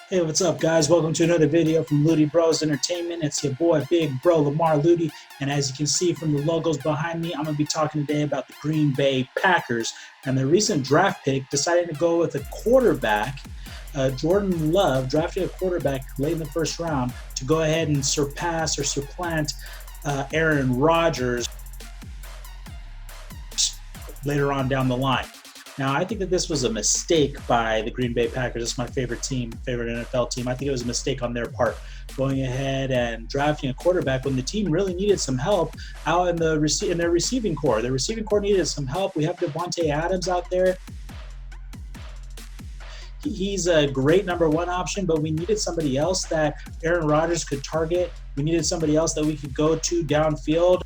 Hey, what's up, guys? Welcome to another video from LudyBros Entertainment. It's your boy, Big Bro Lamar Ludy, and as you can see from the logos behind me, I'm going to be talking today about the Green Bay Packers and their recent draft pick, deciding to go with a quarterback. Jordan Love drafted a quarterback late in the first round to go ahead and surpass or supplant Aaron Rodgers later on down the line. Now, I think that this was a mistake by the Green Bay Packers. It's my favorite team, favorite NFL team. I think it was a mistake on their part, going ahead and drafting a quarterback when the team really needed some help out in their receiving core. The receiving core needed some help. We have Devontae Adams out there. He's a great number one option, but we needed somebody else that Aaron Rodgers could target. We needed somebody else that we could go to downfield.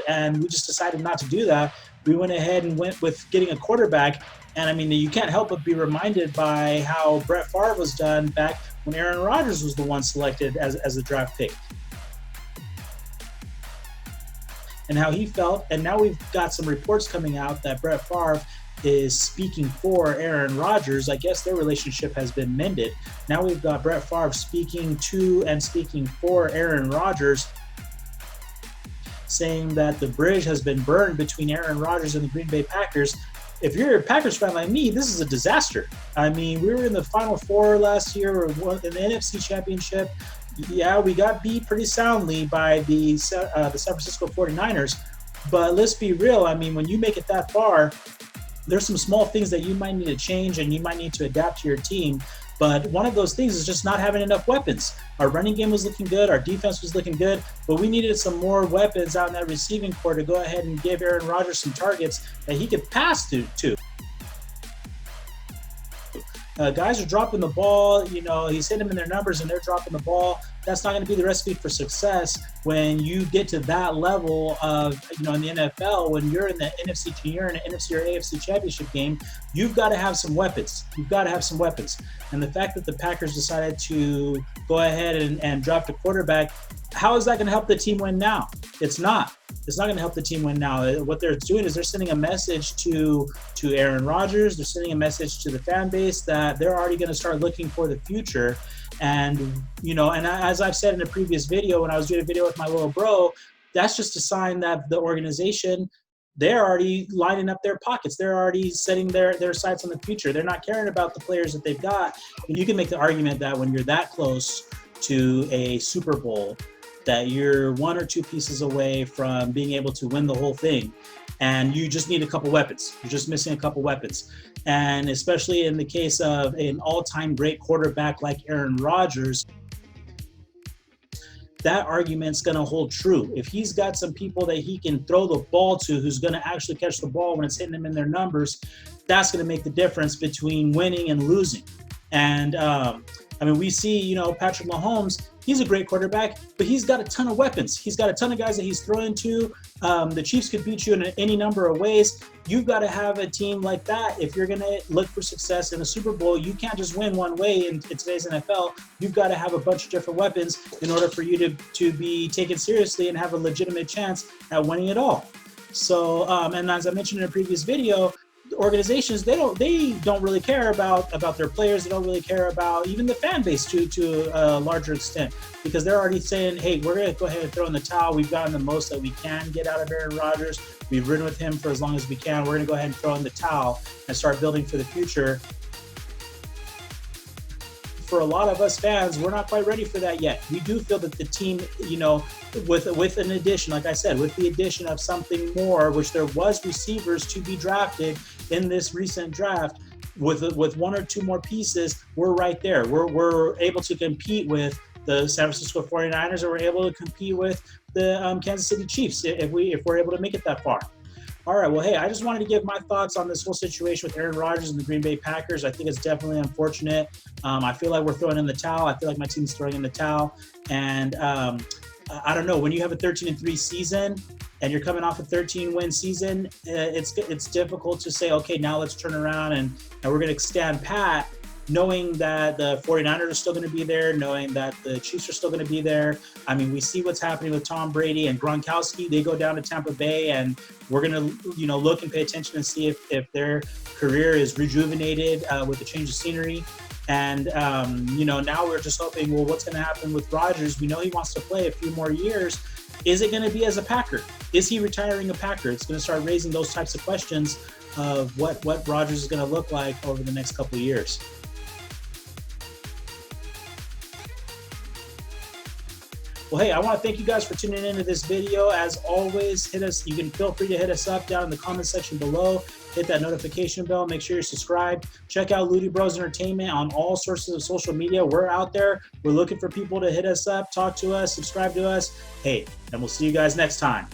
And we just decided not to do that. We went ahead and went with getting a quarterback. And I mean, you can't help but be reminded by how Brett Favre was done back when Aaron Rodgers was the one selected as a draft pick, and how he felt. And now we've got some reports coming out that Brett Favre is speaking for Aaron Rodgers. I guess their relationship has been mended. Now we've got Brett Favre speaking to and speaking for Aaron Rodgers, saying that the bridge has been burned between Aaron Rodgers and the Green Bay Packers. If you're a Packers fan like me, this is a disaster. I mean, we were in the Final Four last year, in the NFC Championship. Yeah, we got beat pretty soundly by the San Francisco 49ers. But let's be real. I mean, when you make it that far, there's some small things that you might need to change and you might need to adapt to your team. But one of those things is just not having enough weapons. Our running game was looking good. Our defense was looking good. But we needed some more weapons out in that receiving core to go ahead and give Aaron Rodgers some targets that he could pass to. Guys are dropping the ball. You know, he's hitting them in their numbers and they're dropping the ball. That's not going to be the recipe for success when you get to that level of, in the NFL, when you're in the NFC or AFC championship game, you've got to have some weapons. You've got to have some weapons. And the fact that the Packers decided to go ahead and draft a quarterback, how is that going to help the team win now? It's not. It's not going to help the team win now. What they're doing is they're sending a message to Aaron Rodgers. They're sending a message to the fan base that they're already going to start looking for the future. And, and as I've said in a previous video, when I was doing a video with my little bro, that's just a sign that the organization, they're already lining up their pockets. They're already setting their sights on the future. They're not caring about the players that they've got. And you can make the argument that when you're that close to a Super Bowl, that you're one or two pieces away from being able to win the whole thing, and you just need a couple weapons. You're just missing a couple weapons. And especially in the case of an all-time great quarterback like Aaron Rodgers, that argument's going to hold true. If he's got some people that he can throw the ball to, who's going to actually catch the ball when it's hitting them in their numbers, that's going to make the difference between winning and losing. And we see, Patrick Mahomes, he's a great quarterback, but he's got a ton of weapons. He's got a ton of guys that he's throwing to. The Chiefs could beat you in any number of ways. You've got to have a team like that. If you're going to look for success in a Super Bowl, you can't just win one way in today's NFL. You've got to have a bunch of different weapons in order for you to be taken seriously and have a legitimate chance at winning it all. So, and as I mentioned in a previous video, organizations, they don't really care about their players. They don't really care about even the fan base to a larger extent, because they're already saying, hey, we're going to go ahead and throw in the towel. We've gotten the most that we can get out of Aaron Rodgers. We've ridden with him for as long as we can. We're going to go ahead and throw in the towel and start building for the future. For a lot of us fans, we're not quite ready for that yet. We do feel that the team, with an addition, like I said, with the addition of something more, which there was receivers to be drafted in this recent draft, with one or two more pieces, we're right there. We're able to compete with the San Francisco 49ers, or we're able to compete with the Kansas City Chiefs if we're able to make it that far. All right, well, hey, I just wanted to give my thoughts on this whole situation with Aaron Rodgers and the Green Bay Packers. I think it's definitely unfortunate. I feel like we're throwing in the towel. I feel like my team's throwing in the towel. And I don't know, when you have a 13-3 season and you're coming off a 13-win season, it's difficult to say, okay, now let's turn around and we're going to stand pat knowing that the 49ers are still going to be there, knowing that the Chiefs are still going to be there. I mean, we see what's happening with Tom Brady and Gronkowski. They go down to Tampa Bay, and we're going to, look and pay attention and see if their career is rejuvenated with the change of scenery. And, now we're just hoping, well, what's going to happen with Rodgers? We know he wants to play a few more years. Is it going to be as a Packer? Is he retiring a Packer? It's going to start raising those types of questions of what Rodgers is going to look like over the next couple of years. Well, hey, I want to thank you guys for tuning into this video. As always, you can feel free to hit us up down in the comment section below. Hit that notification bell. Make sure you're subscribed. Check out LudyBros Entertainment on all sources of social media. We're out there. We're looking for people to hit us up, talk to us, subscribe to us. Hey, and we'll see you guys next time.